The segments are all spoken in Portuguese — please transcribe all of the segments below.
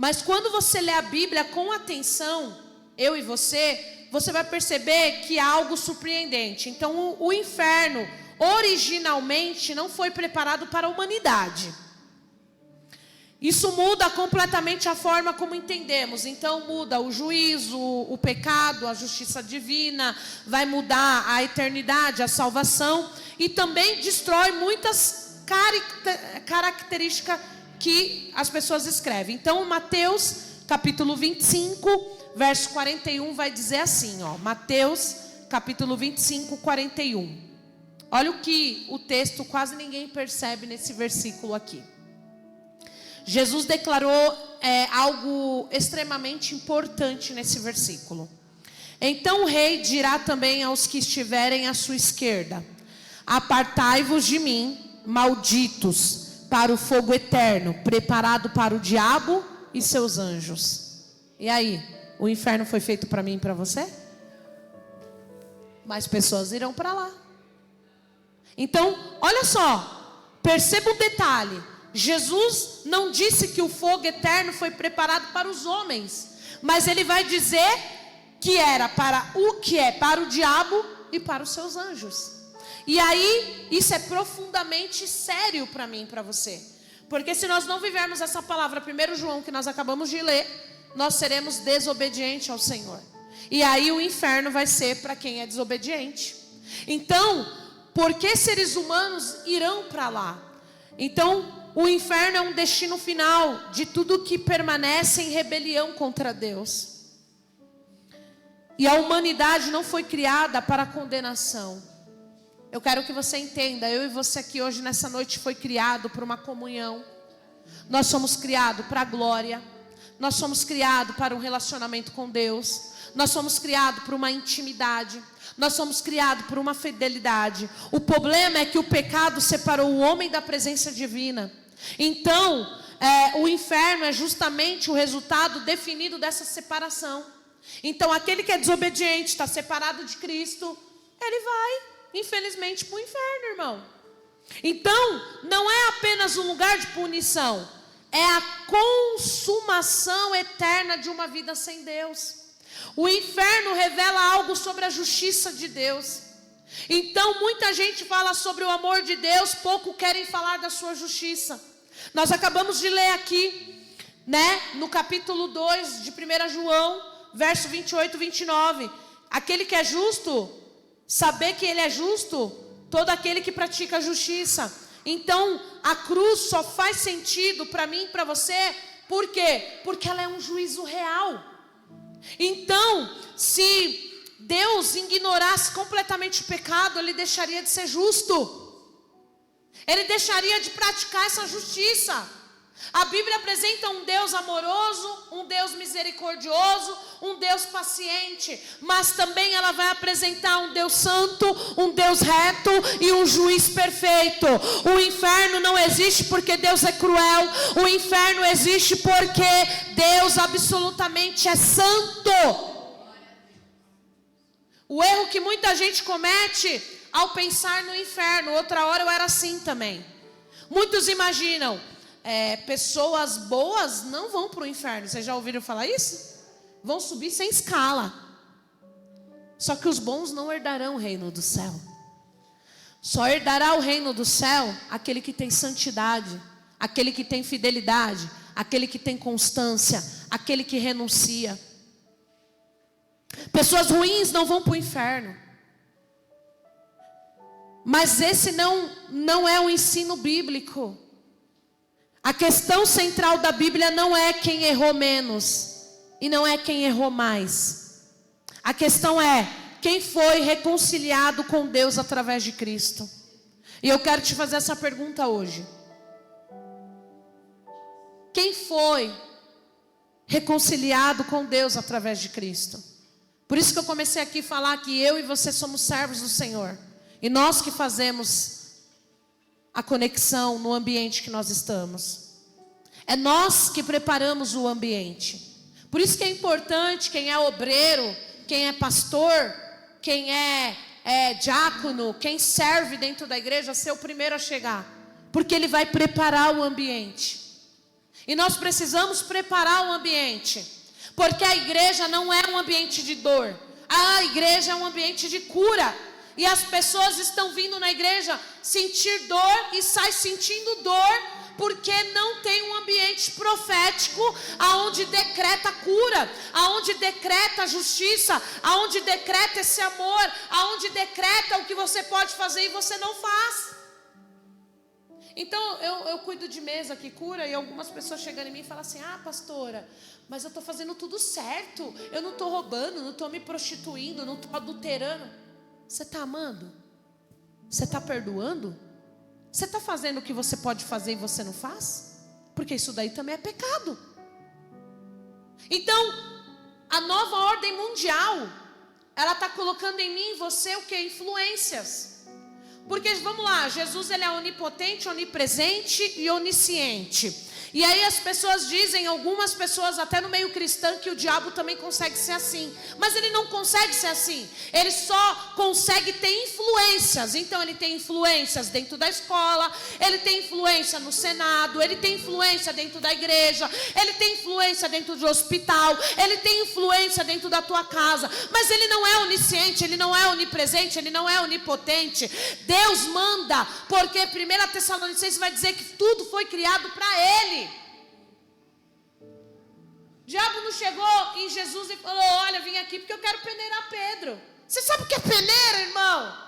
Mas quando você lê a Bíblia com atenção, eu e você vai perceber que há algo surpreendente. Então o inferno originalmente não foi preparado para a humanidade. Isso muda completamente a forma como entendemos. Então muda o juízo, o pecado, a justiça divina, vai mudar a eternidade, a salvação, e também destrói muitas características que as pessoas escrevem. Então Mateus capítulo 25, verso 41 vai dizer assim, ó, Mateus capítulo 25, 41. Olha o que o texto quase ninguém percebe nesse versículo aqui. Jesus declarou algo extremamente importante nesse versículo. Então o rei dirá também aos que estiverem à sua esquerda: apartai-vos de mim, malditos, para o fogo eterno, preparado para o diabo e seus anjos. E aí, o inferno foi feito para mim e para você? Mais pessoas irão para lá. Então, olha só, perceba um detalhe. Jesus não disse que o fogo eterno foi preparado para os homens, mas ele vai dizer que era para o diabo e para os seus anjos. E aí, isso é profundamente sério para mim e para você. Porque se nós não vivermos essa palavra, 1 João, que nós acabamos de ler, nós seremos desobedientes ao Senhor. E aí o inferno vai ser para quem é desobediente. Então, por que seres humanos irão para lá? Então, o inferno é um destino final de tudo que permanece em rebelião contra Deus. E a humanidade não foi criada para condenação. Eu quero que você entenda, eu e você aqui hoje nessa noite foi criado para uma comunhão. Nós somos criados para a glória. Nós somos criados para um relacionamento com Deus. Nós somos criados para uma intimidade. Nós somos criados por uma fidelidade. O problema é que o pecado separou o homem da presença divina. Então, o inferno é justamente o resultado definido dessa separação. Então, aquele que é desobediente, está separado de Cristo, ele vai, infelizmente, para o inferno, irmão. Então, não é apenas um lugar de punição, é a consumação eterna de uma vida sem Deus. O inferno revela algo sobre a justiça de Deus. Então muita gente fala sobre o amor de Deus, pouco querem falar da sua justiça. Nós acabamos de ler aqui, né, no capítulo 2 de 1 João, verso 28 e 29. Aquele que é justo, saber que ele é justo, todo aquele que pratica a justiça. Então a cruz só faz sentido para mim e para você. Por quê? Porque ela é um juízo real. Então, se Deus ignorasse completamente o pecado, ele deixaria de ser justo. Ele deixaria de praticar essa justiça. A Bíblia apresenta um Deus amoroso, um Deus misericordioso, um Deus paciente, mas também ela vai apresentar um Deus santo, um Deus reto e um juiz perfeito. O inferno não existe porque Deus é cruel. O inferno existe porque Deus absolutamente é santo. O erro que muita gente comete ao pensar no inferno, outra hora eu era assim também. Muitos imaginam, pessoas boas não vão para o inferno. Vocês já ouviram falar isso? Vão subir sem escala. Só que os bons não herdarão o reino do céu. Só herdará o reino do céu aquele que tem santidade, aquele que tem fidelidade, aquele que tem constância, aquele que renuncia. Pessoas ruins não vão para o inferno. Mas esse não é o ensino bíblico. A questão central da Bíblia não é quem errou menos e não é quem errou mais. A questão é quem foi reconciliado com Deus através de Cristo. E eu quero te fazer essa pergunta hoje. Quem foi reconciliado com Deus através de Cristo? Por isso que eu comecei aqui a falar que eu e você somos servos do Senhor. E nós que fazemos a conexão no ambiente que nós estamos. É nós que preparamos o ambiente. Por isso que é importante quem é obreiro, quem é pastor, quem é diácono, quem serve dentro da igreja, ser o primeiro a chegar. Porque ele vai preparar o ambiente. E nós precisamos preparar o ambiente, porque a igreja não é um ambiente de dor, a igreja é um ambiente de cura. E as pessoas estão vindo na igreja sentir dor e saem sentindo dor, porque não tem um ambiente profético aonde decreta cura, aonde decreta justiça, aonde decreta esse amor, aonde decreta o que você pode fazer e você não faz. Então eu cuido de mesa que cura, e algumas pessoas chegam em mim e falam assim: ah, pastora, mas eu estou fazendo tudo certo, eu não estou roubando, não estou me prostituindo, não estou adulterando. Você está amando? Você está perdoando? Você está fazendo o que você pode fazer e você não faz? Porque isso daí também é pecado. Então, a nova ordem mundial, ela está colocando em mim e você o que? Influências. Porque, vamos lá, Jesus ele é onipotente, onipresente e onisciente. E aí as pessoas dizem, algumas pessoas até no meio cristão, que o diabo também consegue ser assim. Mas ele não consegue ser assim. Ele só consegue ter influências. Então ele tem influências dentro da escola, ele tem influência no Senado, ele tem influência dentro da igreja, ele tem influência dentro do hospital, ele tem influência dentro da tua casa. Mas ele não é onisciente, ele não é onipresente, ele não é onipotente. Deus manda, porque 1 Tessalonicenses vai dizer que tudo foi criado para ele. O diabo não chegou em Jesus e falou: olha, vim aqui porque eu quero peneirar Pedro. Você sabe o que é peneira, irmão?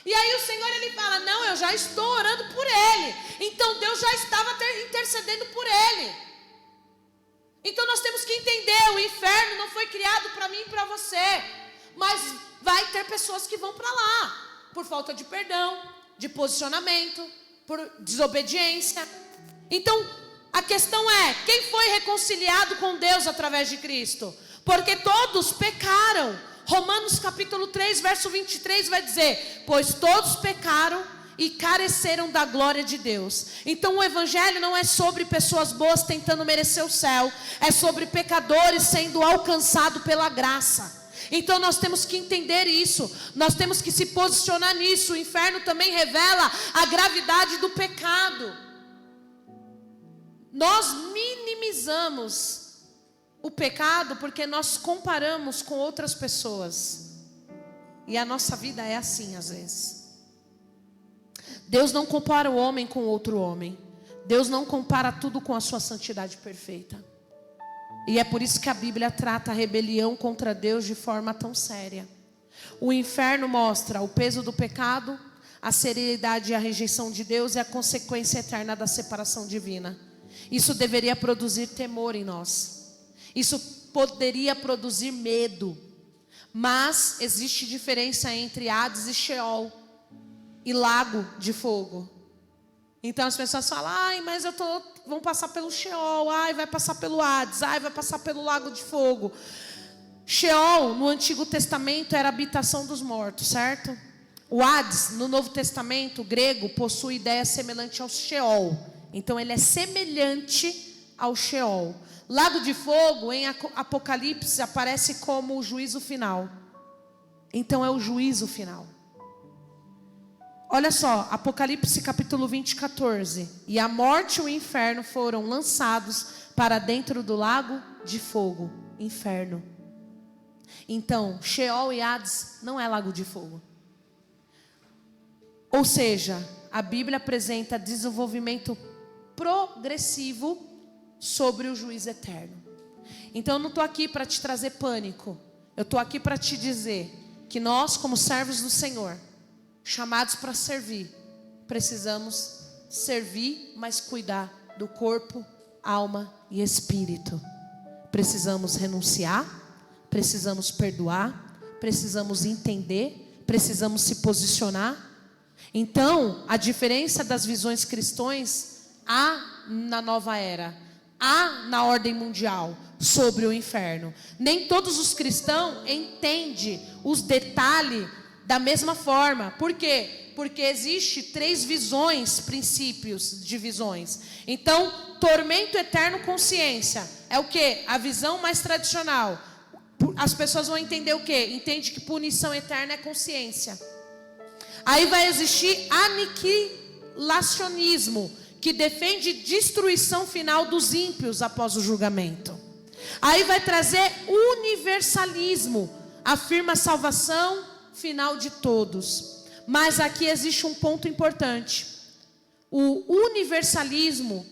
E aí o Senhor ele fala: não, eu já estou orando por ele. Então Deus já estava intercedendo por ele. Então nós temos que entender, o inferno não foi criado para mim e para você. Mas vai ter pessoas que vão para lá por falta de perdão, de posicionamento, por desobediência. Então a questão é: quem foi reconciliado com Deus através de Cristo? Porque todos pecaram. Romanos capítulo 3, verso 23 vai dizer: pois todos pecaram e careceram da glória de Deus. Então o evangelho não é sobre pessoas boas tentando merecer o céu, é sobre pecadores sendo alcançados pela graça. Então nós temos que entender isso, nós temos que se posicionar nisso. O inferno também revela a gravidade do pecado. Nós minimizamos o pecado porque nós comparamos com outras pessoas. E a nossa vida é assim às vezes. Deus não compara o homem com outro homem. Deus não compara tudo com a sua santidade perfeita. E é por isso que a Bíblia trata a rebelião contra Deus de forma tão séria. O inferno mostra o peso do pecado, a seriedade e a rejeição de Deus e a consequência eterna da separação divina. Isso deveria produzir temor em nós. Isso poderia produzir medo. Mas existe diferença entre Hades e Sheol e lago de fogo. Então as pessoas falam: ai, mas vão passar pelo Sheol, ai, vai passar pelo Hades, ai, vai passar pelo lago de fogo. Sheol no Antigo Testamento era a habitação dos mortos, certo? O Hades no Novo Testamento grego possui ideia semelhante ao Sheol. Então ele é semelhante ao Sheol. Lago de fogo em Apocalipse aparece como o juízo final. Então é o juízo final. Olha só, Apocalipse capítulo 20, 14. E a morte e o inferno foram lançados para dentro do lago de fogo. Inferno. Então, Sheol e Hades não é lago de fogo. Ou seja, a Bíblia apresenta desenvolvimento progressivo sobre o juízo eterno. Então eu não estou aqui para te trazer pânico. Eu estou aqui para te dizer que nós, como servos do Senhor, chamados para servir, precisamos servir, mas cuidar do corpo, alma e espírito. Precisamos renunciar, precisamos perdoar, precisamos entender, precisamos se posicionar. Então, a diferença das visões cristãs há na nova era, há na ordem mundial sobre o inferno. Nem todos os cristãos entendem os detalhes da mesma forma. Por quê? Porque existe 3 visões, princípios de visões. Então, tormento eterno, consciência. É o quê? A visão mais tradicional. As pessoas vão entender o quê? Entende que punição eterna é consciência. Aí vai existir aniquilacionismo, que defende destruição final dos ímpios após o julgamento. Aí vai trazer universalismo, afirma a salvação final de todos. Mas aqui existe um ponto importante. O universalismo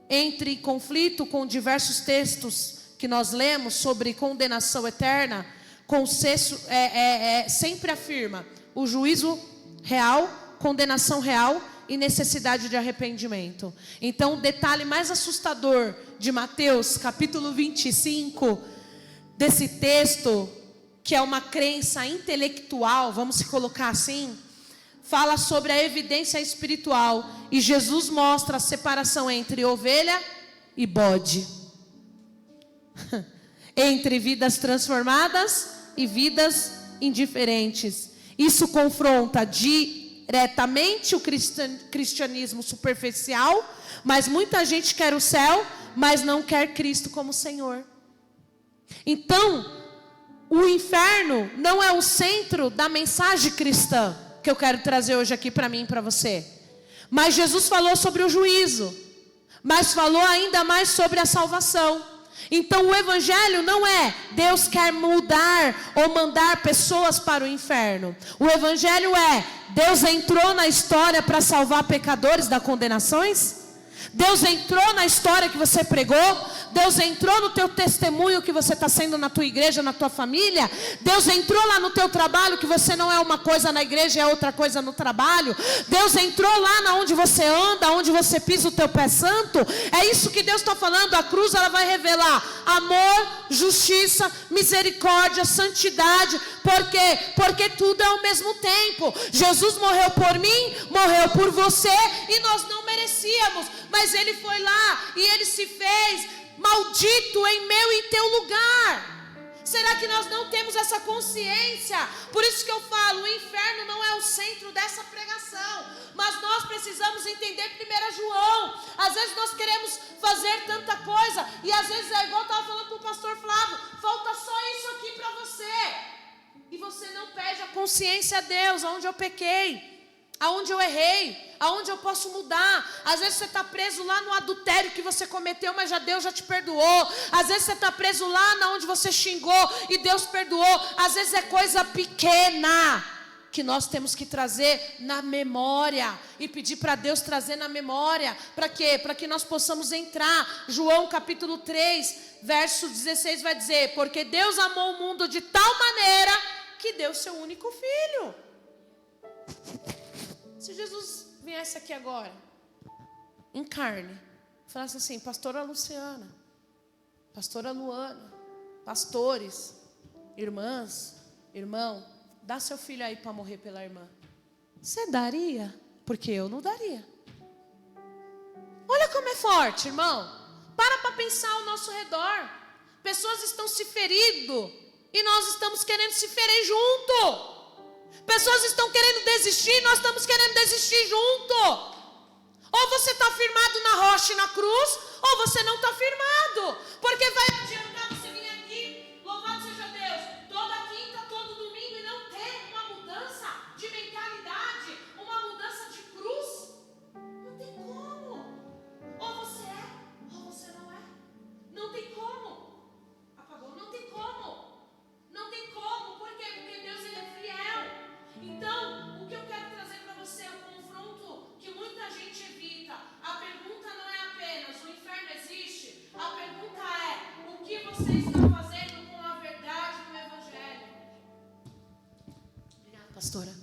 entra em conflito com diversos textos que nós lemos sobre condenação eterna. Sempre afirma o juízo real, condenação real e necessidade de arrependimento. Então, o detalhe mais assustador de Mateus, capítulo 25, desse texto, que é uma crença intelectual, vamos se colocar assim, fala sobre a evidência espiritual. E Jesus mostra a separação entre ovelha e bode. Entre vidas transformadas e vidas indiferentes. Isso confronta diretamente o cristianismo superficial, mas muita gente quer o céu, mas não quer Cristo como Senhor. Então, o inferno não é o centro da mensagem cristã que eu quero trazer hoje aqui para mim e para você. Mas Jesus falou sobre o juízo, mas falou ainda mais sobre a salvação. Então o evangelho não é Deus quer mudar ou mandar pessoas para o inferno. O evangelho é Deus entrou na história para salvar pecadores das condenações. Deus entrou na história que você pregou. Deus entrou no teu testemunho que você está sendo na tua igreja, na tua família. Deus entrou lá no teu trabalho, que você não é uma coisa na igreja, é outra coisa no trabalho. Deus entrou lá na onde você anda, onde você pisa o teu pé santo. É isso que Deus está falando. A cruz, ela vai revelar amor, justiça, misericórdia, santidade. Por quê? Porque tudo é ao mesmo tempo. Jesus morreu por mim, morreu por você, e nós não merecíamos, mas Ele foi lá e Ele se fez maldito em meu e teu lugar. Será que nós não temos essa consciência? Por isso que eu falo, o inferno não é o centro dessa pregação, mas nós precisamos entender 1 João. Às vezes nós queremos fazer tanta coisa, e às vezes é igual eu estava falando com o pastor Flávio, falta só isso aqui para você, e você não pede a consciência a Deus, aonde eu pequei, aonde eu errei, aonde eu posso mudar. Às vezes você está preso lá no adultério que você cometeu, mas Deus já te perdoou. Às vezes você está preso lá na onde você xingou e Deus perdoou. Às vezes é coisa pequena que nós temos que trazer na memória e pedir para Deus trazer na memória. Para quê? Para que nós possamos entrar. João capítulo 3, verso 16 vai dizer: porque Deus amou o mundo de tal maneira que deu seu único filho. Se Jesus viesse aqui agora, em carne, falasse assim: pastora Luciana, pastora Luana, pastores, irmãs, irmão, dá seu filho aí para morrer pela irmã. Você daria? Porque eu não daria. Olha como é forte, irmão. Para pensar ao nosso redor. Pessoas estão se ferindo e nós estamos querendo se ferir junto. Pessoas estão querendo desistir, nós estamos querendo desistir junto. Ou você está firmado na rocha e na cruz, ou você não está firmado. Porque vai adiantar você vir aqui, louvado seja Deus, toda quinta, todo domingo, e não ter uma mudança de mentalidade, uma mudança de cruz? Não tem como. Ou você é, ou você não é. Não tem como. Apagou? Não tem como. Não tem como. Por quê? Porque Deus, Ele é fiel. Então, o que eu quero trazer para você é um confronto que muita gente evita. A pergunta não é apenas: o inferno existe? A pergunta é: o que você está fazendo com a verdade do Evangelho? Obrigada, pastora.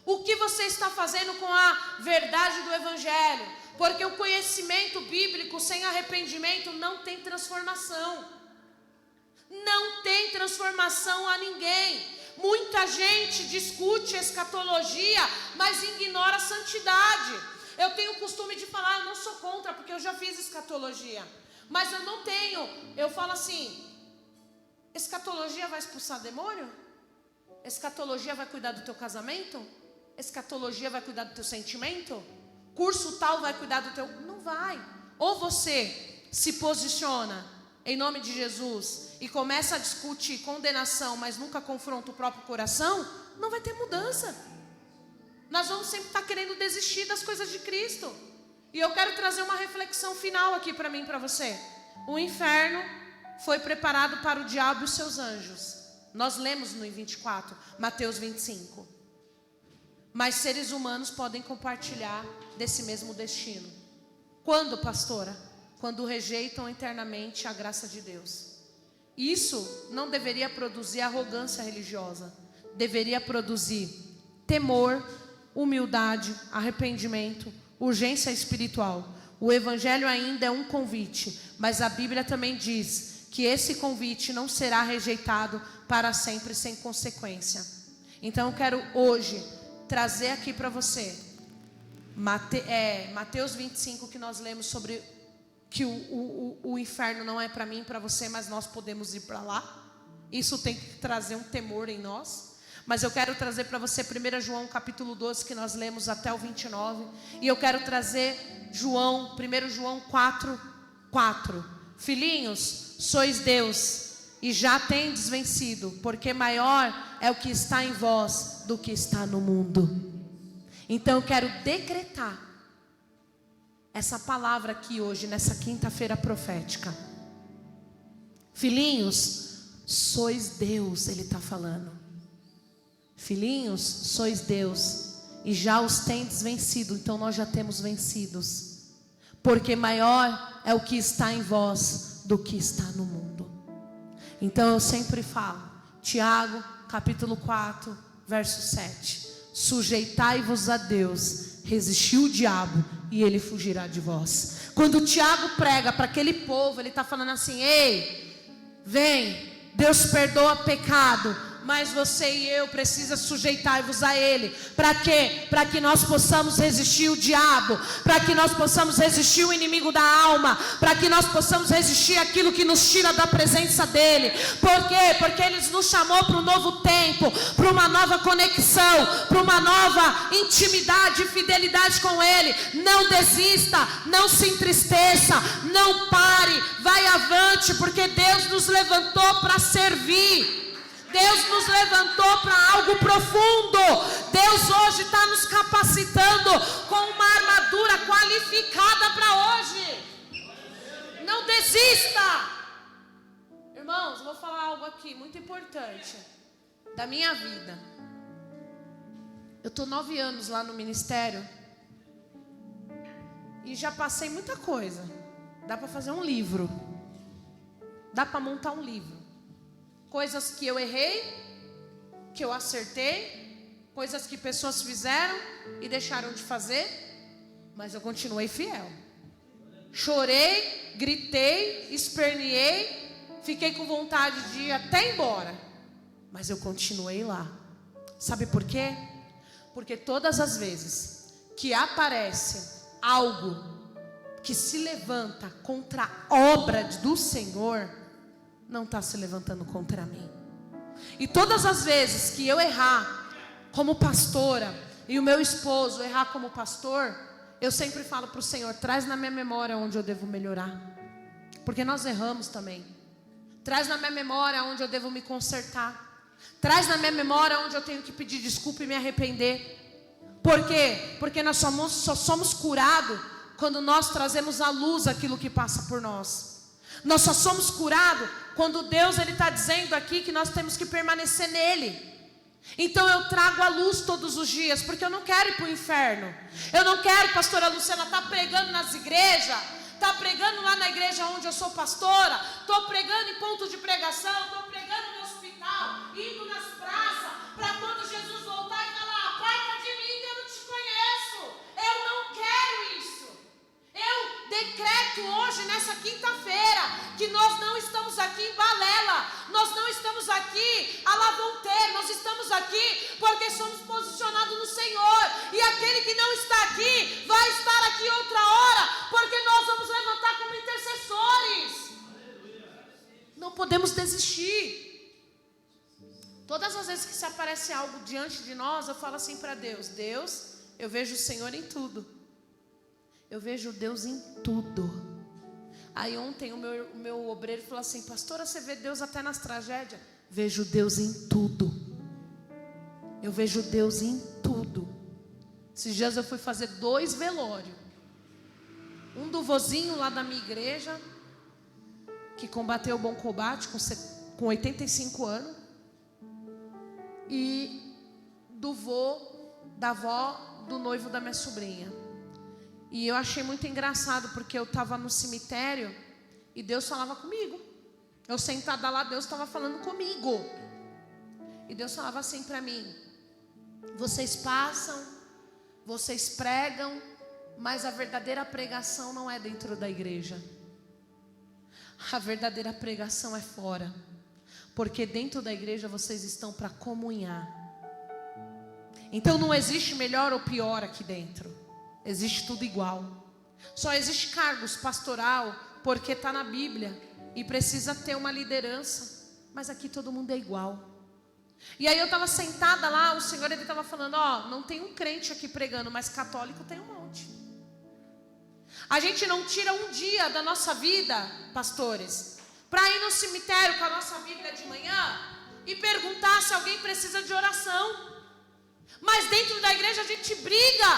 O que você está fazendo com a verdade do Evangelho? Porque o conhecimento bíblico sem arrependimento não tem transformação. Não tem transformação a ninguém. Muita gente discute escatologia, mas ignora a santidade. Eu tenho o costume de falar, eu não sou contra, porque eu já fiz escatologia. Mas eu não tenho, eu falo assim: escatologia vai expulsar demônio? Escatologia vai cuidar do teu casamento? Escatologia vai cuidar do teu sentimento? Curso tal vai cuidar do teu... Não vai. Ou você se posiciona em nome de Jesus e começa a discutir condenação, mas nunca confronta o próprio coração, não vai ter mudança. Nós vamos sempre estar querendo desistir das coisas de Cristo. E eu quero trazer uma reflexão final aqui para mim e para você. O inferno foi preparado para o diabo e os seus anjos. Nós lemos no 24, Mateus 25. Mas seres humanos podem compartilhar desse mesmo destino. Quando, pastora? Quando rejeitam internamente a graça de Deus. Isso não deveria produzir arrogância religiosa. Deveria produzir temor, humildade, arrependimento, urgência espiritual. O evangelho ainda é um convite, mas a Bíblia também diz que esse convite não será rejeitado para sempre sem consequência. Então eu quero hoje trazer aqui para você Mateus 25, que nós lemos sobre que o inferno não é para mim e para você, mas nós podemos ir para lá. Isso tem que trazer um temor em nós. Mas eu quero trazer para você 1 João capítulo 12, que nós lemos até o 29. E eu quero trazer 1 João 4:4. Filhinhos, sois Deus, e já tendes vencido, porque maior é o que está em vós do que está no mundo. Então eu quero decretar essa palavra aqui hoje, nessa quinta-feira profética. Filhinhos, sois Deus, ele está falando. Filhinhos, sois Deus, e já os tendes vencido. Então nós já temos vencidos, porque maior é o que está em vós do que está no mundo. Então eu sempre falo, Tiago capítulo 4, verso 7. Sujeitai-vos a Deus, resisti o diabo e ele fugirá de vós. Quando o Tiago prega para aquele povo, ele está falando assim: ei, vem, Deus perdoa pecado, mas você e eu precisa sujeitar-vos a Ele. Para quê? Para que nós possamos resistir o diabo, para que nós possamos resistir o inimigo da alma, para que nós possamos resistir aquilo que nos tira da presença dEle. Por quê? Porque Ele nos chamou para um novo tempo, para uma nova conexão, para uma nova intimidade e fidelidade com Ele. Não desista, não se entristeça, não pare, vai avante, porque Deus nos levantou para servir. Deus nos levantou para algo profundo. Deus hoje está nos capacitando com uma armadura qualificada para hoje. Não desista. Irmãos, vou falar algo aqui muito importante da minha vida. Eu estou 9 anos lá no ministério e já passei muita coisa. Dá para fazer um livro. Dá para montar um livro. Coisas que eu errei, que eu acertei, coisas que pessoas fizeram e deixaram de fazer, mas eu continuei fiel. Chorei, gritei, esperneei, fiquei com vontade de ir até embora, mas eu continuei lá. Sabe por quê? Porque todas as vezes que aparece algo que se levanta contra a obra do Senhor, não está se levantando contra mim. E todas as vezes que eu errar como pastora e o meu esposo errar como pastor, eu sempre falo para o Senhor: traz na minha memória onde eu devo melhorar, porque nós erramos também. Traz na minha memória onde eu devo me consertar. Traz na minha memória onde eu tenho que pedir desculpa e me arrepender. Por quê? Porque nós só somos curados quando nós trazemos à luz aquilo que passa por nós. Nós só somos curados quando Deus está dizendo aqui que nós temos que permanecer nele. Então eu trago a luz todos os dias, porque eu não quero ir para o inferno. Eu não quero, pastora Luciana, estar pregando nas igrejas, estar pregando lá na igreja onde eu sou pastora, estou pregando em ponto de pregação, estou pregando no hospital, indo nas praças, para quando Jesus voltar e falar: aparta de mim que eu não te conheço. Eu não quero isso. Eu decreto hoje, nessa quinta-feira, que nós não estamos aqui em balela, nós não estamos aqui à la vontade, nós estamos aqui porque somos posicionados no Senhor. E aquele que não está aqui, vai estar aqui outra hora, porque nós vamos levantar como intercessores. Não podemos desistir. Todas as vezes que se aparece algo diante de nós, eu falo assim para Deus: Deus, eu vejo o Senhor em tudo. Eu vejo Deus em tudo. Aí ontem o meu obreiro falou assim: pastora, você vê Deus até nas tragédias? Vejo Deus em tudo. Eu vejo Deus em tudo. Esses dias eu fui fazer 2 velórios. um do vozinho lá da minha igreja, que combateu o bom combate com 85 anos, e do vô, da avó, do noivo da minha sobrinha. E eu achei muito engraçado, porque eu estava no cemitério e Deus falava comigo. Eu sentada lá, Deus estava falando comigo. E Deus falava assim para mim: vocês passam, vocês pregam, mas a verdadeira pregação não é dentro da igreja. A verdadeira pregação é fora. Porque dentro da igreja vocês estão para comunhar. Então não existe melhor ou pior aqui dentro. Existe tudo igual. Só existe cargos pastoral porque está na Bíblia e precisa ter uma liderança. Mas aqui todo mundo é igual. E aí eu estava sentada lá, o Senhor ele estava falando: ó, não tem um crente aqui pregando, mas católico tem um monte. A gente não tira um dia da nossa vida, pastores, para ir no cemitério com a nossa Bíblia de manhã e perguntar se alguém precisa de oração. Mas dentro da igreja a gente briga,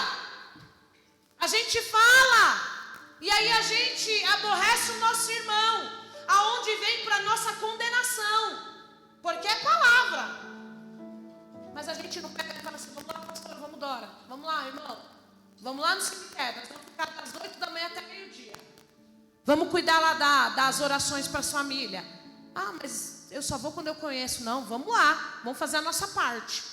a gente fala, e aí a gente aborrece o nosso irmão, aonde vem para nossa condenação, porque é palavra. Mas a gente não pega e fala assim: vamos lá, pastor, vamos embora, vamos lá, irmão, vamos lá no cemitério, nós vamos ficar das 8 da manhã até meio-dia, vamos cuidar lá das orações para a família. Ah, mas eu só vou quando eu conheço. Não, vamos lá, vamos fazer a nossa parte.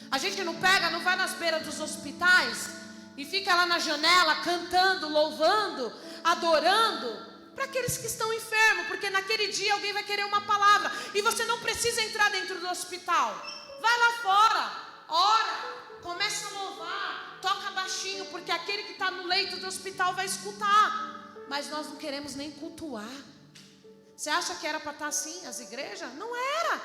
A gente não pega, não vai nas beiras dos hospitais e fica lá na janela cantando, louvando, adorando para aqueles que estão enfermos, porque naquele dia alguém vai querer uma palavra e você não precisa entrar dentro do hospital. Vai lá fora, ora, começa a louvar, toca baixinho, porque aquele que está no leito do hospital vai escutar. Mas nós não queremos nem cultuar. Você acha que era para estar assim as igrejas? Não era.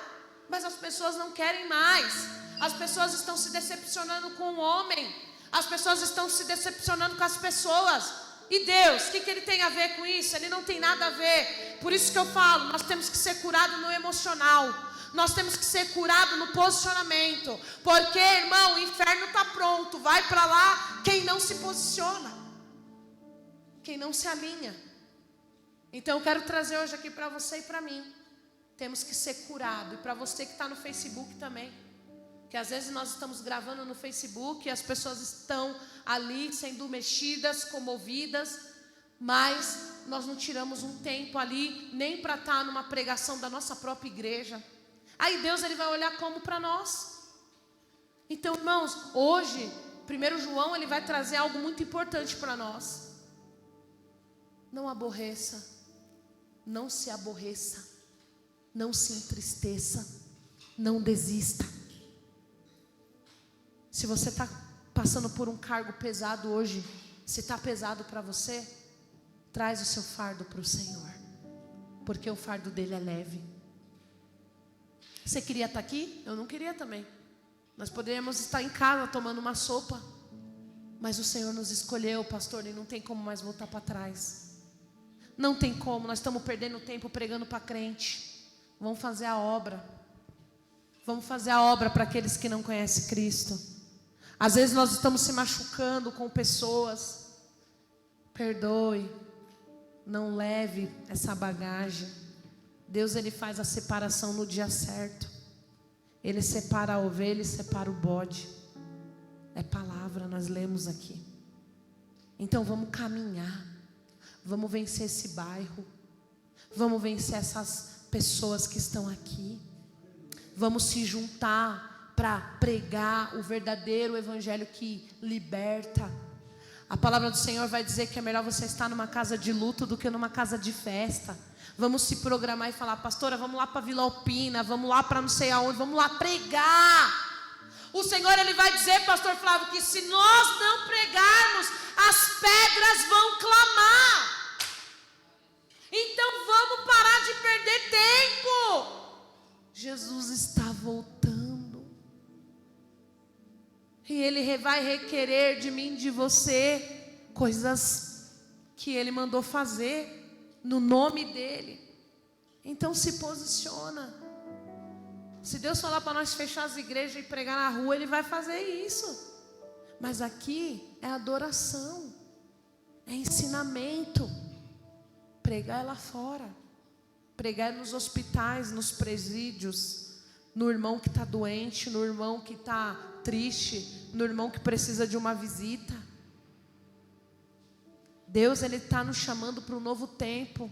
Mas as pessoas não querem mais. As pessoas estão se decepcionando com o homem. As pessoas estão se decepcionando com as pessoas. E Deus, o que Ele tem a ver com isso? Ele não tem nada a ver. Por isso que eu falo, nós temos que ser curados no emocional. Nós temos que ser curados no posicionamento. Porque, irmão, o inferno está pronto. Vai para lá quem não se posiciona, quem não se alinha. Então eu quero trazer hoje aqui para você e para mim. Temos que ser curados. E para você que está no Facebook também. Que às vezes nós estamos gravando no Facebook e as pessoas estão ali sendo mexidas, comovidas, mas nós não tiramos um tempo ali nem para estar numa pregação da nossa própria igreja. Aí Deus ele vai olhar como para nós. Então, irmãos, hoje 1 João ele vai trazer algo muito importante para nós. Não aborreça, não se aborreça, não se entristeça, não desista. Se você está passando por um cargo pesado hoje, se está pesado para você, traz o seu fardo para o Senhor, porque o fardo dele é leve. Você queria estar aqui? Eu não queria também. Nós poderíamos estar em casa tomando uma sopa, mas o Senhor nos escolheu, pastor, e não tem como mais voltar para trás. Não tem como, nós estamos perdendo tempo pregando para crente. Vamos fazer a obra. Vamos fazer a obra para aqueles que não conhecem Cristo. Às vezes nós estamos se machucando com pessoas. Perdoe. Não leve essa bagagem. Deus ele faz a separação no dia certo. Ele separa a ovelha e separa o bode. É palavra, nós lemos aqui. Então vamos caminhar. Vamos vencer esse bairro. Vamos vencer essas pessoas que estão aqui. Vamos se juntar para pregar o verdadeiro evangelho que liberta. A palavra do Senhor vai dizer que é melhor você estar numa casa de luto do que numa casa de festa. Vamos se programar e falar: pastora, vamos lá para Vila Alpina, vamos lá para não sei aonde, vamos lá pregar. O Senhor ele vai dizer, pastor Flávio, que se nós não pregarmos, as pedras vão clamar. Então vamos parar de perder tempo. Jesus está voltando. E Ele vai requerer de mim, de você, coisas que Ele mandou fazer no nome dEle. Então se posiciona. Se Deus falar para nós fechar as igrejas e pregar na rua, Ele vai fazer isso. Mas aqui é adoração, é ensinamento. Pregar é lá fora. Pregar é nos hospitais, nos presídios, no irmão que está doente, no irmão que está triste, no irmão que precisa de uma visita. Deus, Ele está nos chamando para um novo tempo.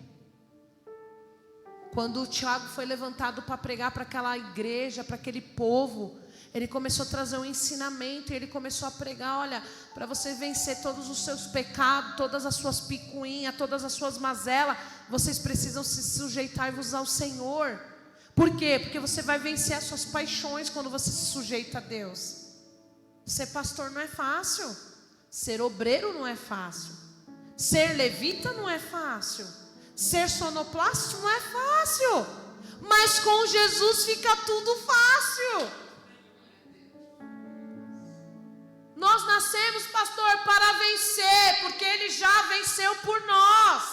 Quando o Tiago foi levantado para pregar para aquela igreja, para aquele povo, ele começou a trazer um ensinamento, e ele começou a pregar: olha, para você vencer todos os seus pecados, todas as suas picuinhas, todas as suas mazelas, vocês precisam se sujeitar-vos ao Senhor. Por quê? Porque você vai vencer as suas paixões quando você se sujeita a Deus. Ser pastor não é fácil, ser obreiro não é fácil, ser levita não é fácil, ser sonoplasta não é fácil, mas com Jesus fica tudo fácil. Nós nascemos, pastor, para vencer, porque Ele já venceu por nós.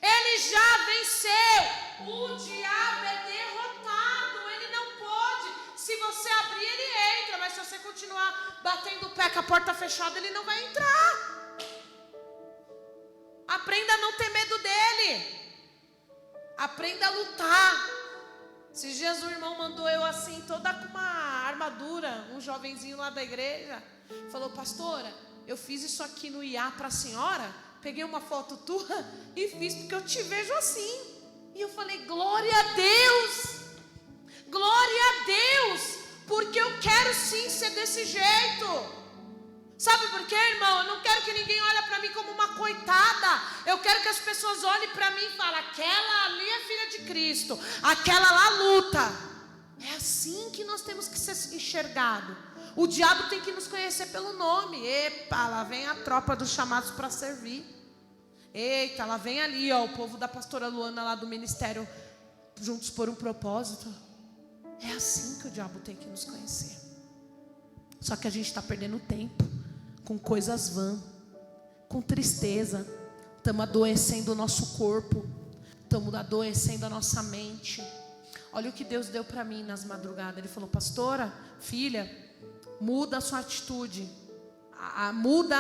Ele já venceu. O diabo é derrotado, ele não pode. Se você abrir, ele entra, mas se você continuar batendo o pé com a porta fechada, ele não vai entrar. Aprenda a não ter medo dele. Aprenda a lutar. Esses dias o irmão mandou eu assim, toda com uma armadura, um jovenzinho lá da igreja, falou: pastora, eu fiz isso aqui no IA para a senhora, peguei uma foto tua e fiz porque eu te vejo assim. E eu falei: glória a Deus, glória a Deus, porque eu quero sim ser desse jeito. Sabe por quê, irmão? Eu não quero que ninguém olhe para mim como uma coitada. Eu quero que as pessoas olhem para mim e falem: aquela ali é filha de Cristo, aquela lá luta. É assim que nós temos que ser enxergado. O diabo tem que nos conhecer pelo nome. Epa, lá vem a tropa dos chamados para servir. Eita, lá vem ali, ó, o povo da pastora Luana lá do ministério, juntos por um propósito. É assim que o diabo tem que nos conhecer. Só que a gente está perdendo tempo com coisas vãs, com tristeza. Estamos adoecendo o nosso corpo, estamos adoecendo a nossa mente. Olha o que Deus deu para mim nas madrugadas. Ele falou: pastora, filha, muda a sua atitude, muda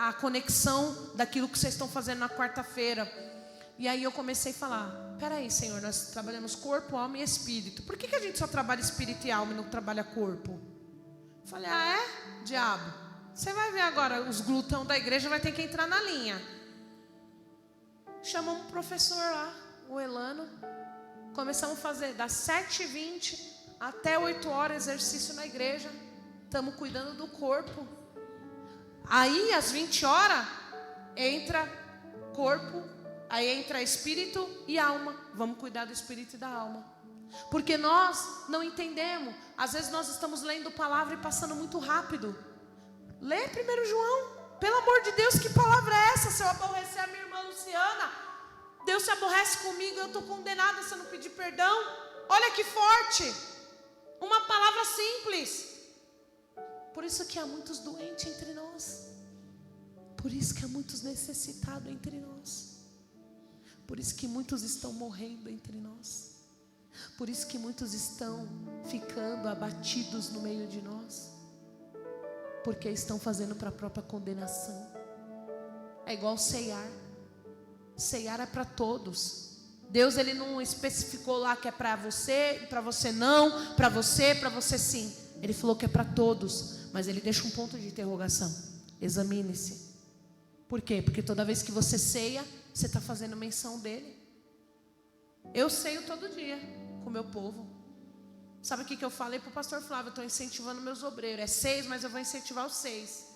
a conexão daquilo que vocês estão fazendo na quarta-feira. E aí eu comecei a falar: peraí, Senhor, nós trabalhamos corpo, alma e espírito. Por que a gente só trabalha espírito e alma e não trabalha corpo? Eu falei: ah, é? Diabo, você vai ver agora, os glutão da igreja vai ter que entrar na linha. Chamamos um professor lá, o Elano. Começamos a fazer das 7h20 até 8 horas exercício na igreja. Estamos cuidando do corpo. Aí às 20 horas entra corpo, aí entra espírito e alma. Vamos cuidar do espírito e da alma. Porque nós não entendemos. Às vezes nós estamos lendo palavra e passando muito rápido. Lê 1 João. Pelo amor de Deus, que palavra é essa? Se eu aborrecer a minha irmã Luciana, Deus se aborrece comigo, eu estou condenada se eu não pedir perdão. Olha que forte. Uma palavra simples. Por isso que há muitos doentes entre nós. Por isso que há muitos necessitados entre nós. Por isso que muitos estão morrendo entre nós. Por isso que muitos estão ficando abatidos no meio de nós. Porque estão fazendo para a própria condenação. É igual ceiar. Ceiar é para todos. Deus, Ele não especificou lá que é para você não, para você sim. Ele falou que é para todos, mas Ele deixa um ponto de interrogação. Examine-se. Por quê? Porque toda vez que você ceia, você está fazendo menção dEle. Eu ceio todo dia com o meu povo. Sabe o que eu falei para o pastor Flávio? Eu estou incentivando meus obreiros. É 6, mas eu vou incentivar os 6.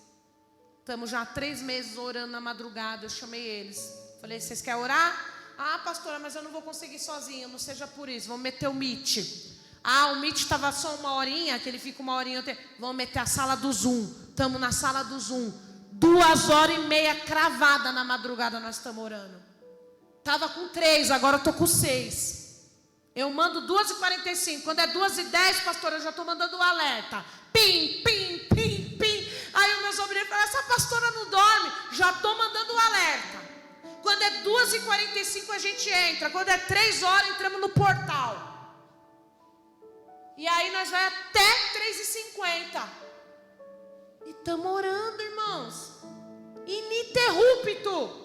Estamos já há 3 meses orando na madrugada. Eu chamei eles. Falei: vocês querem orar? Ah, pastora, mas eu não vou conseguir sozinha. Não seja por isso. Vamos meter o Meet. Ah, o Meet estava só 1 horinha, que ele fica 1 horinha. Vamos meter a sala do Zoom. Estamos na sala do Zoom. 2h30 cravada na madrugada nós estamos orando. Estava com 3, agora eu estou com 6. Eu mando 2h45. Quando é 2h10, pastora, eu já estou mandando o alerta. Pim, pim, pim, pim. Aí os meus obreiros falam: essa pastora não dorme. Já estou mandando o alerta. Quando é 2h45 a gente entra. Quando é 3 horas, entramos no portal. E aí nós vai até 3h50. E estamos orando, irmãos. ininterrupto.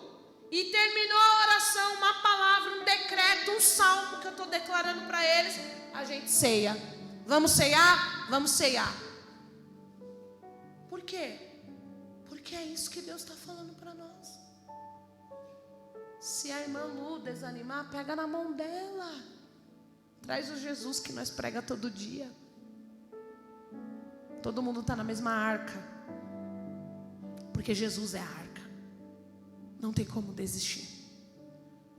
E terminou a oração, uma palavra, um decreto, um salmo que eu estou declarando para eles. A gente ceia. Vamos ceiar? Vamos ceiar. Por quê? Porque é isso que Deus está falando para nós. Se a irmã Lu desanimar, pega na mão dela. Traz o Jesus que nós prega todo dia. Todo mundo está na mesma arca. Porque Jesus é a arca. Não tem como desistir.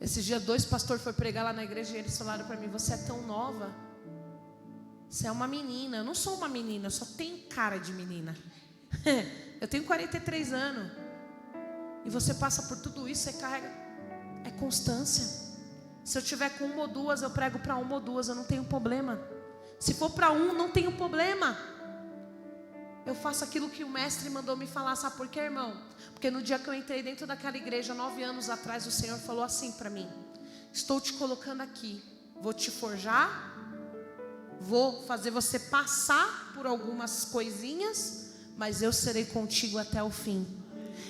Esses dias 2 pastores foram pregar lá na igreja e eles falaram para mim: você é tão nova. Você é uma menina. Eu não sou uma menina, eu só tenho cara de menina. Eu tenho 43 anos. E você passa por tudo isso, você carrega. É constância. Se eu tiver com 1 ou 2, eu prego para 1 ou 2, eu não tenho problema. Se for para 1, não tenho problema. Eu faço aquilo que o mestre mandou me falar. Sabe por quê, irmão? Porque no dia que eu entrei dentro daquela igreja 9 anos atrás, o Senhor falou assim para mim: estou te colocando aqui, vou te forjar, vou fazer você passar por algumas coisinhas, mas eu serei contigo até o fim.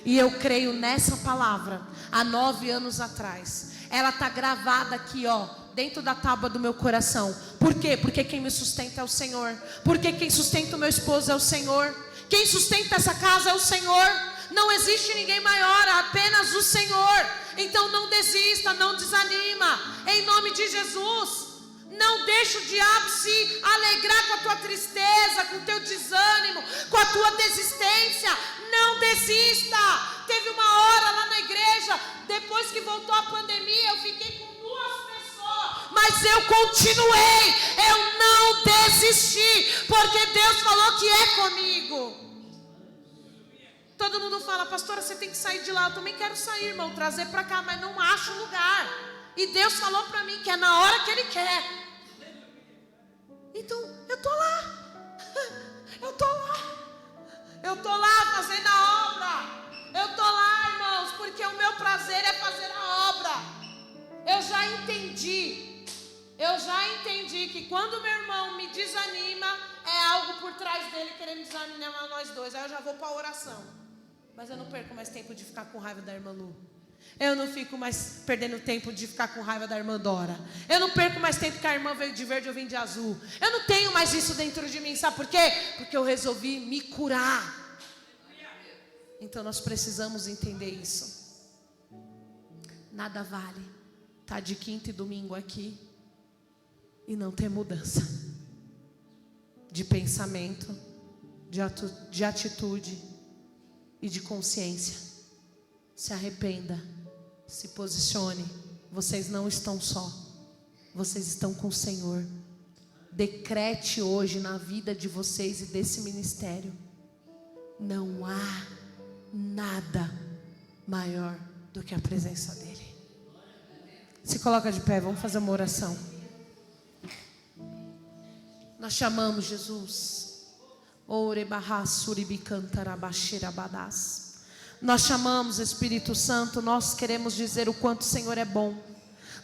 E eu creio nessa palavra. Há 9 anos atrás, ela está gravada aqui, ó, dentro da tábua do meu coração. Por quê? Porque quem me sustenta é o Senhor. Porque quem sustenta o meu esposo é o Senhor. Quem sustenta essa casa é o Senhor. Não existe ninguém maior, apenas o Senhor. Então não desista, não desanima. Em nome de Jesus. Não deixe o diabo se alegrar com a tua tristeza, com o teu desânimo, com a tua desistência. Não desista. Teve uma hora lá na igreja, depois que voltou a pandemia, eu fiquei com 2 pessoas, mas eu continuei, eu não desisti, porque Deus falou que é comigo. Todo mundo fala: pastora, você tem que sair de lá. Eu também quero sair, irmão, trazer para cá, mas não acho lugar. E Deus falou para mim que é na hora que Ele quer. Então, eu estou lá. Eu estou lá. Eu estou lá fazendo a obra. Eu estou lá, irmãos, porque o meu prazer é fazer a obra. Eu já entendi que quando meu irmão me desanima, é algo por trás dele querendo desanimar nós dois. Aí eu já vou para a oração. Mas eu não perco mais tempo de ficar com raiva da irmã Lu. Eu não fico mais perdendo tempo de ficar com raiva da irmã Dora. Eu não perco mais tempo que a irmã veio de verde e eu vim de azul. Eu não tenho mais isso dentro de mim. Sabe por quê? Porque eu resolvi me curar. Então nós precisamos entender isso. Nada vale estar de quinta e domingo aqui e não ter mudança de pensamento, de atitude e de consciência. Se arrependa, se posicione. Vocês não estão só, vocês estão com o Senhor. Decrete hoje na vida de vocês e desse ministério: não há nada maior do que a presença dEle. Se coloca de pé, vamos fazer uma oração. Nós chamamos Jesus. Nós chamamos Espírito Santo. Nós queremos dizer o quanto o Senhor é bom.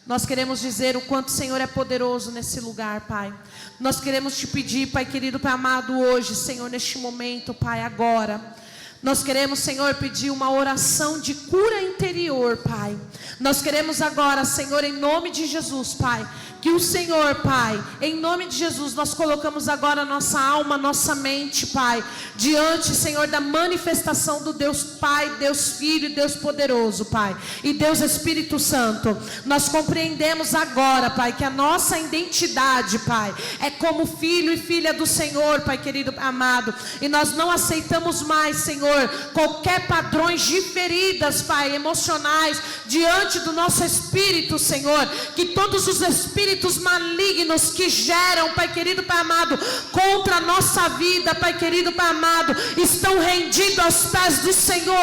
Nós queremos dizer o quanto o Senhor é poderoso nesse lugar, Pai. Nós queremos te pedir, Pai querido, Pai amado, hoje, Senhor, neste momento, Pai, agora. Nós queremos, Senhor, pedir uma oração de cura interior, Pai. Nós queremos agora, Senhor, em nome de Jesus, Pai, que o Senhor, Pai, em nome de Jesus, nós colocamos agora nossa alma, nossa mente, Pai, diante, Senhor, da manifestação do Deus Pai, Deus Filho e Deus poderoso, Pai, e Deus Espírito Santo. Nós compreendemos agora, Pai, que a nossa identidade, Pai, é como filho e filha do Senhor, Pai querido, amado, e nós não aceitamos mais, Senhor, qualquer padrões de feridas, Pai, emocionais, diante do nosso espírito, Senhor, que todos os espíritos malignos que geram, Pai querido, Pai amado, contra a nossa vida, Pai querido, Pai amado, estão rendidos aos pés do Senhor,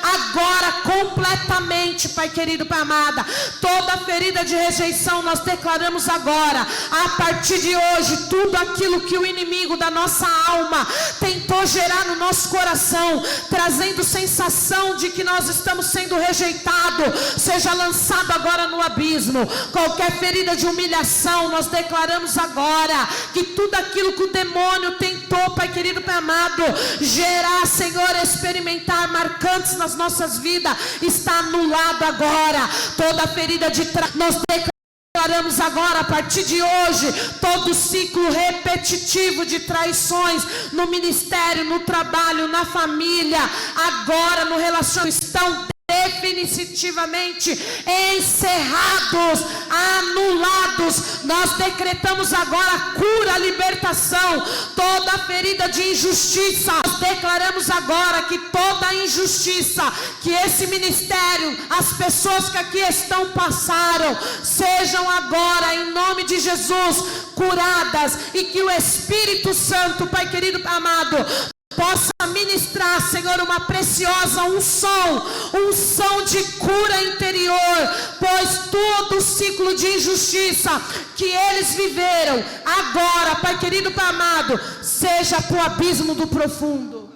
agora completamente, Pai querido, Pai amada. Toda ferida de rejeição nós declaramos agora, a partir de hoje, tudo aquilo que o inimigo da nossa alma tentou gerar no nosso coração, trazendo sensação de que nós estamos sendo rejeitados, seja lançado agora no abismo. Qualquer ferida de humilhação, nós declaramos agora que tudo aquilo que o demônio tentou, Pai querido, Pai amado, gerar, Senhor, experimentar marcantes nas nossas vidas, está anulado agora. Toda ferida de nós declaramos agora, a partir de hoje, todo ciclo repetitivo de traições no ministério, no trabalho, na família, agora no relacionamento, estão definitivamente encerrados, anulados. Nós decretamos agora cura, libertação. Toda ferida de injustiça, nós declaramos agora que toda injustiça que esse ministério, as pessoas que aqui estão passaram, sejam agora em nome de Jesus curadas, e que o Espírito Santo, Pai querido, Pai amado, possa ministrar, Senhor, uma preciosa unção de cura interior, pois todo o ciclo de injustiça que eles viveram, agora, Pai querido, Pai amado, seja para o abismo do profundo.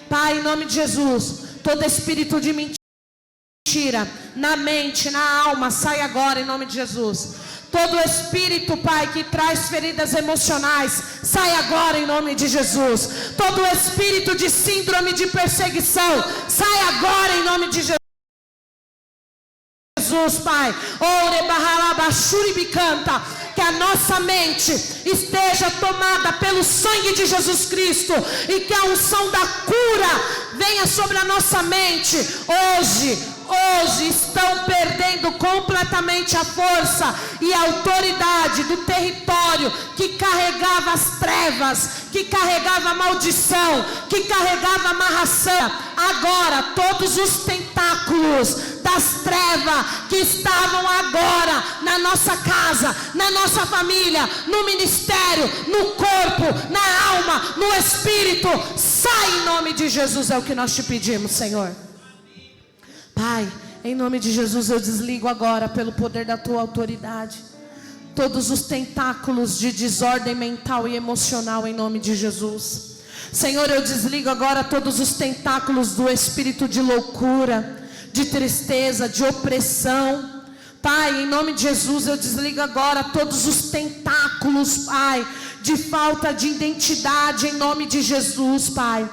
Pai, em nome de Jesus, todo espírito de mentira na mente, na alma, sai agora em nome de Jesus. Todo espírito, Pai, que traz feridas emocionais, sai agora em nome de Jesus. Todo espírito de síndrome de perseguição, sai agora em nome de Jesus, Pai. Que a nossa mente esteja tomada pelo sangue de Jesus Cristo, e que a unção da cura venha sobre a nossa mente. Hoje estão perdendo completamente a força e a autoridade do território que carregava as trevas, que carregava a maldição, que carregava a amarração. Agora todos os tentáculos das trevas que estavam agora na nossa casa, na nossa família, no ministério, no corpo, na alma, no espírito, sai em nome de Jesus, é o que nós te pedimos, Senhor. Pai, em nome de Jesus, eu desligo agora, pelo poder da tua autoridade, todos os tentáculos de desordem mental e emocional, em nome de Jesus. Senhor, eu desligo agora todos os tentáculos do espírito de loucura, de tristeza, de opressão. Pai, em nome de Jesus, eu desligo agora todos os tentáculos, Pai, de falta de identidade, em nome de Jesus, Pai.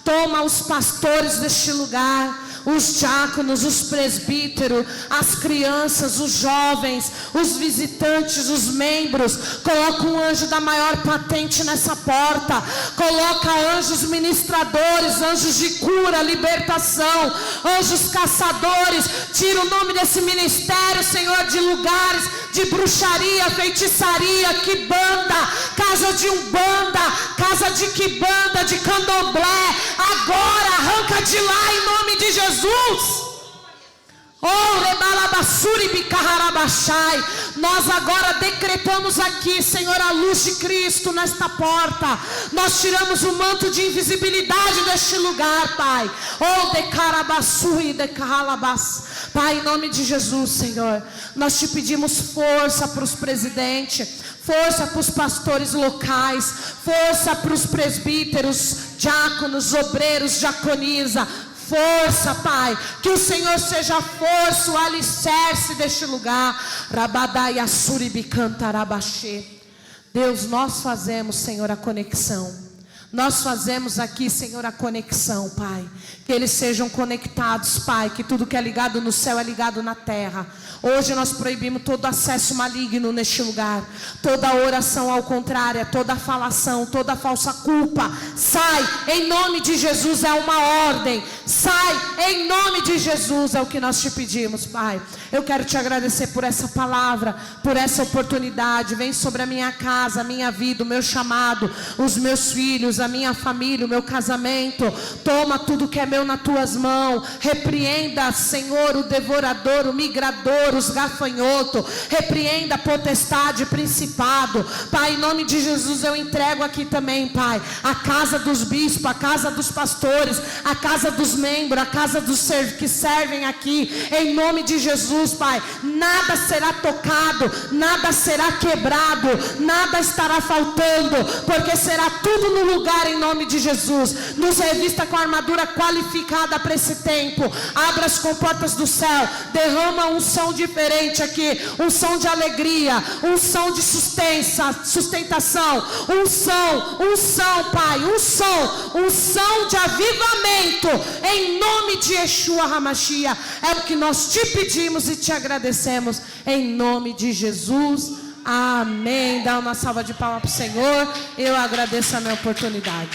Toma os pastores deste lugar, os diáconos, os presbíteros, as crianças, os jovens, os visitantes, os membros. Coloca um anjo da maior patente nessa porta. Coloca anjos ministradores, anjos de cura, libertação, anjos caçadores. Tira o nome desse ministério, Senhor, de lugares de bruxaria, feitiçaria, quibanda, casa de umbanda, casa de quibanda, de candomblé. Agora arranca de lá em nome de Jesus. Nós agora decretamos aqui, Senhor, a luz de Cristo nesta porta. Nós tiramos o manto de invisibilidade deste lugar, Pai. Pai, em nome de Jesus, Senhor, nós te pedimos força para os presidentes, força para os pastores locais, força para os presbíteros, diáconos, obreiros, diaconisa. Força, Pai, que o Senhor seja a força, o alicerce deste lugar. Deus, nós fazemos, Senhor, a conexão. Nós fazemos aqui, Senhor, a conexão, Pai. Que eles sejam conectados, Pai. Que tudo que é ligado no céu é ligado na terra. Hoje nós proibimos todo acesso maligno neste lugar. Toda oração ao contrário, toda falação, toda falsa culpa. Sai, em nome de Jesus, é uma ordem. Sai, em nome de Jesus, é o que nós te pedimos, Pai. Eu quero te agradecer por essa palavra, por essa oportunidade. Vem sobre a minha casa, a minha vida, o meu chamado, os meus filhos, a minha família, o meu casamento. Toma tudo que é meu nas tuas mãos. Repreenda, Senhor, o devorador, o migrador, os gafanhotos. Repreenda a potestade, principado. Pai, em nome de Jesus, eu entrego aqui também, Pai, a casa dos bispos, a casa dos pastores, a casa dos dos membros, a casa dos que servem aqui, em nome de Jesus, Pai. Nada será tocado, nada será quebrado, nada estará faltando, porque será tudo no lugar em nome de Jesus. Nos revista com a armadura qualificada para esse tempo. Abra as comportas do céu, derrama um som diferente aqui, um som de alegria, um som de sustentação, um som, Pai, um som de avivamento, em nome de Yeshua HaMashiach. É o que nós te pedimos e te agradecemos, em nome de Jesus, amém. Dá uma salva de palmas para o Senhor. Eu agradeço a minha oportunidade.